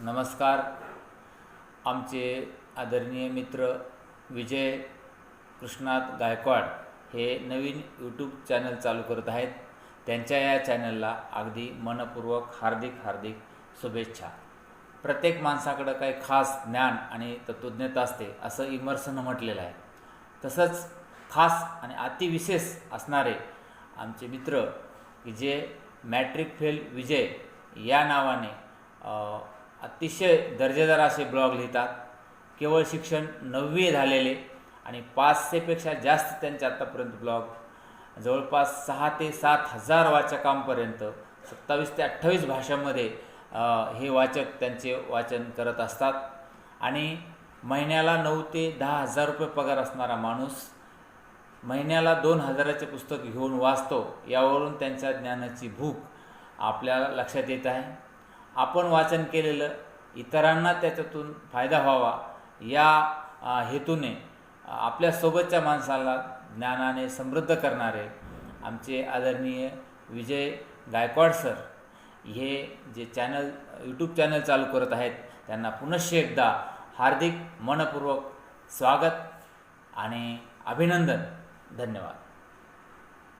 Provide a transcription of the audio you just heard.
नमस्कार. आमचे आदरणीय मित्र विजय कृष्णात गायकवाड हे नवीन यूट्यूब चॅनल चालू करत आहेत. त्यांच्या या चॅनलला अगदी मनपूर्वक हार्दिक शुभेच्छा. प्रत्येक माणसाकडं काही खास ज्ञान आणि तत्त्वज्ञता असते असं इमर्सनं म्हटलेलं आहे. तसंच खास आणि अतिविशेष असणारे आमचे मित्र की जे मॅट्रिक फेल विजय या नावाने अतिशय दर्जेदार असे ब्लॉग लिहितात. केवळ शिक्षण 9वी झालेले आणि 500पेक्षा जास्त त्यांचे आत्तापर्यंत ब्लॉग, जवळपास 6 ते 7 हजार वाचकांपर्यंत 27 ते 28 भाषांमध्ये हे वाचक त्यांचे वाचन करत असतात. आणि महिन्याला 9 ते 10 हजार रुपये पगार असणारा माणूस महिन्याला 2000चे पुस्तक घेऊन वाचतो. यावरून त्यांच्या ज्ञानाची भूक आपल्याला लक्षात येत आहे. आपण वाचन केलेलं इतरांना त्याच्यातून फायदा व्हावा या हेतूने आपल्यासोबतच्या माणसाला ज्ञानाने समृद्ध करणारे आमचे आदरणीय विजय गायकवाड सर हे जे यूट्यूब चॅनल चालू करत आहेत त्यांना पुनश्च एकदा हार्दिक मनपूर्वक स्वागत आणि अभिनंदन. धन्यवाद.